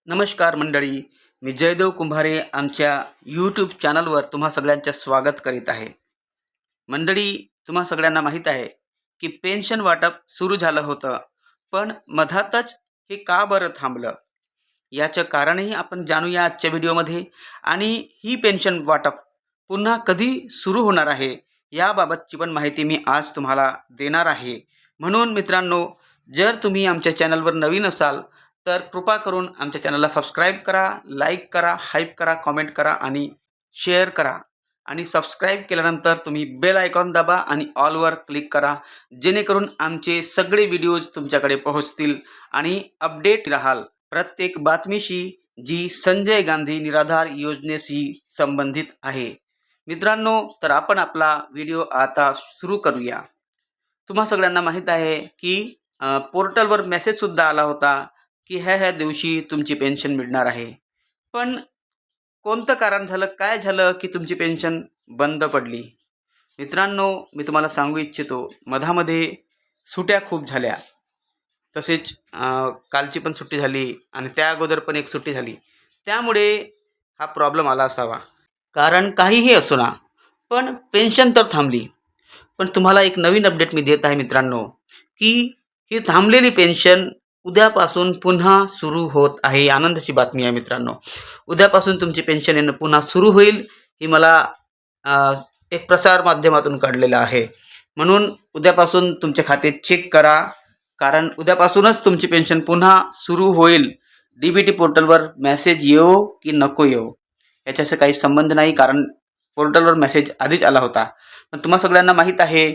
नमस्कार मंडळी, मी जयदेव कुंभारे आमच्या यूट्यूब चॅनलवर तुम्हा सगळ्यांचे स्वागत करीत आहे. मंडळी, तुम्हा सगळ्यांना माहीत आहे की पेन्शन वाटप सुरू झालं होतं, पण मधातच हे का बरं थांबलं? याचं कारणही आपण जाणूया आजच्या व्हिडिओमध्ये. आणि ही पेन्शन वाटप पुन्हा कधी सुरू होणार आहे याबाबतची पण माहिती मी आज तुम्हाला देणार आहे. म्हणून मित्रांनो, जर तुम्ही आमच्या चॅनलवर नवीन असाल तर कृपा करून आमच्या चॅनलला सबस्क्राईब करा, लाईक करा, हाईप करा, कॉमेंट करा आणि शेअर करा. आणि सबस्क्राईब केल्यानंतर तुम्ही बेल आयकॉन दाबा आणि ऑलवर क्लिक करा, जेणेकरून आमचे सगळे व्हिडिओज तुमच्याकडे पोहोचतील आणि अपडेट राहाल प्रत्येक बातमीशी जी संजय गांधी निराधार योजनेशी संबंधित आहे. मित्रांनो, तर आपण आपला व्हिडिओ आता सुरू करूया. तुम्हा सगळ्यांना माहीत आहे की पोर्टलवर मेसेजसुद्धा आला होता की ह्या दिवशी तुमची पेन्शन मिळणार आहे. पण कोणतं कारण झालं, काय झालं की तुमची पेन्शन बंद पडली? मित्रांनो, मी तुम्हाला सांगू इच्छितो, मधामध्ये सुट्ट्या खूप झाल्या. तसेच कालची पण सुट्टी झाली आणि त्या अगोदर पण एक सुट्टी झाली. त्यामुळे हा प्रॉब्लेम आला असावा. कारण काहीही असो ना, पण पेन्शन तर थांबली. पण तुम्हाला एक नवीन अपडेट मी देत आहे मित्रांनो, की ही थांबलेली पेन्शन उद्यापासून पुन्हा सुरू होत आहे. आनंदाची बातमी आहे मित्रांनो. उद्यापासून तुमची पेन्शन येणं पुन्हा सुरू होईल, ही मला एक प्रसार माध्यमातून कळलेलं आहे. म्हणून उद्यापासून तुमचे खाते चेक करा, कारण उद्यापासूनच तुमची पेन्शन पुन्हा सुरू होईल. DBT पोर्टलवर मेसेज येवो की नको येवो याच्याशी काही संबंध नाही, कारण पोर्टलवर मेसेज आधीच आला होता. पण तुम्हा सगळ्यांना माहीत आहे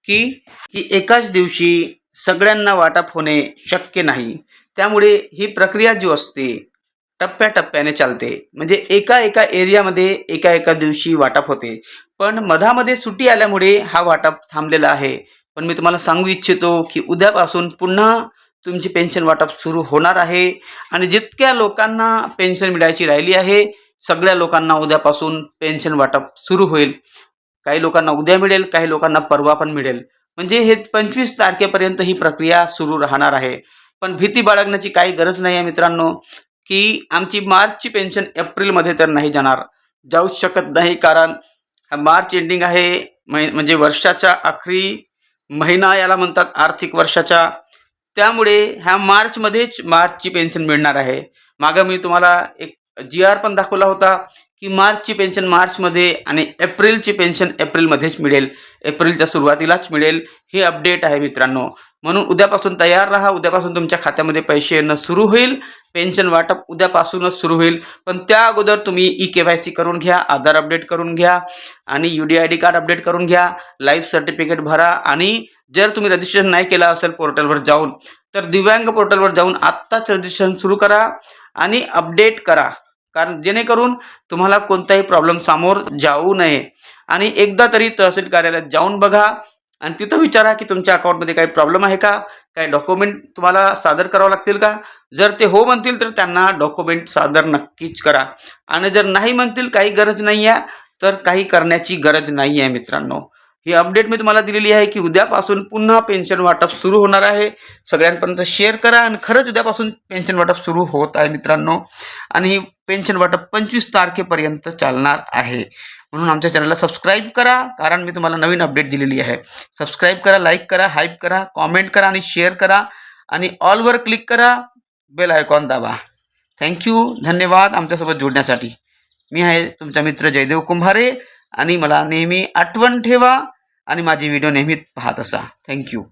की एकाच दिवशी सगळ्यांना वाटप होणे शक्य नाही. त्यामुळे ही प्रक्रिया जी असते टप्प्याटप्प्याने चालते. म्हणजे एका एरियामध्ये एका दिवशी वाटप होते. पण मधामध्ये सुट्टी आल्यामुळे हा वाटप थांबलेला आहे. पण मी तुम्हाला सांगू इच्छितो की उद्यापासून पुन्हा तुमची पेन्शन वाटप सुरू होणार आहे. आणि जितक्या लोकांना पेन्शन मिळायची राहिली आहे, सगळ्या लोकांना उद्यापासून पेन्शन वाटप सुरू होईल. काही लोकांना उद्या मिळेल, काही लोकांना परवा पण मिळेल. म्हणजे हे 25 तारखेपर्यंत ही प्रक्रिया सुरू राहणार आहे. पण भीती बाळगण्याची काही गरज नाही आहे मित्रांनो, की आमची मार्चची पेन्शन एप्रिलमध्ये तर नाही जाऊच शकत नाही. कारण हा मार्च एंडिंग आहे, म्हणजे वर्षाचा आखरी महिना याला म्हणतात, आर्थिक वर्षाचा. त्यामुळे ह्या मार्चची पेन्शन मिळणार आहे. मागं मी तुम्हाला एक GR पण दाखवला होता की मार्चची पेन्शन मार्चमध्ये आणि एप्रिलची पेन्शन एप्रिलमध्येच मिळेल, एप्रिलच्या सुरुवातीलाच मिळेल. हे अपडेट आहे मित्रांनो. म्हणून उद्यापासून तयार राहा. उद्यापासून तुमच्या खात्यामध्ये पैसे येणं सुरू होईल. पेन्शन वाटप उद्यापासूनच सुरू होईल. पण त्या अगोदर तुम्ही EKYC करून घ्या, आधार अपडेट करून घ्या आणि UDID कार्ड अपडेट करून घ्या, लाईफ सर्टिफिकेट भरा. आणि जर तुम्ही रजिस्ट्रेशन नाही केलं असेल पोर्टलवर जाऊन, तर दिव्यांग पोर्टलवर जाऊन आत्ताच रजिस्ट्रेशन सुरू करा आणि अपडेट करा, कारण जेणेकरून तुम्हाला कोणताही प्रॉब्लेम सामोर जाऊ नये. आणि एकदा तरी तहसील कार्यालयात जाऊन बघा आणि तिथं विचारा की तुमच्या अकाउंटमध्ये काही प्रॉब्लेम आहे का, काही डॉक्युमेंट तुम्हाला सादर करावं लागतील का. जर ते हो म्हणतील तर त्यांना डॉक्युमेंट सादर नक्कीच करा. आणि जर नाही म्हणतील, काही गरज नाही आहे, तर काही करण्याची गरज नाही आहे मित्रांनो. ही अपडेट मी तुम्हाला दिलेली आहे की उद्यापासून पुन्हा पेन्शन वाटप सुरू होणार आहे. सगळ्यांपर्यंत शेअर करा. आणि खरंच उद्यापासून पेन्शन वाटप सुरू होत आहे मित्रांनो. आणि ही पेन्शन वाटप 25 तारखेपर्यंत चालणार आहे. म्हणून आमच्या चॅनलला सबस्क्राईब करा, कारण मी तुम्हाला नवीन अपडेट दिलेली आहे. सबस्क्राईब करा, लाईक करा, हाईप करा, कॉमेंट करा आणि शेअर करा. आणि ऑलवर क्लिक करा, बेल आयकॉन दाबा. थँक्यू, धन्यवाद आमच्यासोबत जोडण्यासाठी. मी आहे तुमचा मित्र जयदेव कुंभारे. आणि मला नेहमी आठवण ठेवा आणि माझे व्हिडिओ नेहमी पाहत असा. थँक्यू.